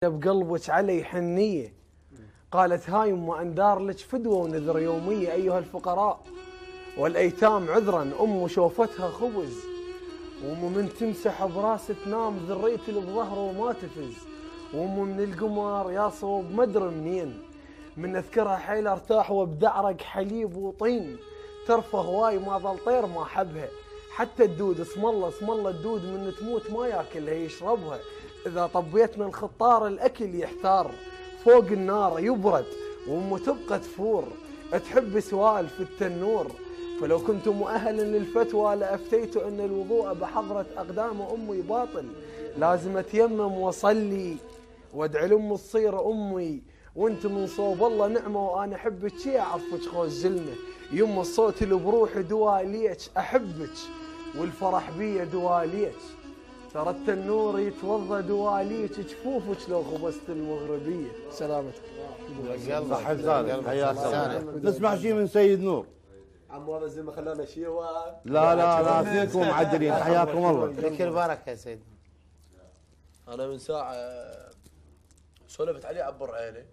بقلبك علي حنيه، قالت هاي ام اندار لك فدوه ونذر يوميه ايها الفقراء والايتام عذرا، ام شوفتها خبز وام من تمسح براس تنام ذريت اللي بظهره وما تفز، وام من القمر يا صوب مدري منين، من اذكرها حيل ارتاح وبدعرق حليب وطين، ترفه هواي ما ظل طير ما حبها، حتى الدود اسم الله الدود من تموت ما ياكلها يشربها، اذا طبيت من الخطار الاكل يحتار، فوق النار يبرد وامه تبقى تفور، تحب سوالف التنور، فلو كنت مؤهلا للفتوى لافتيت ان الوضوء بحضره اقدام امي باطل، لازم اتيمم واصلي وادعي لامي تصير امي، وانت من صوب الله نعمه وانا احبك شي اعرفك خوزلنا، يما الصوت اللي بروحي دواليك احبك والفرح بيه دواليك، ترى التنور يتوضا دواليك جفوفك لو خبزت المغربيه. سلامتك. صحة صادق حياك الله. نسمع شيء من سيد نور. عمو هذا زي ما خلانا شيء لا فيكم معدلين حياكم الله. بكل بركه يا سيدي. انا من ساعه سولفت عليه عبر عيني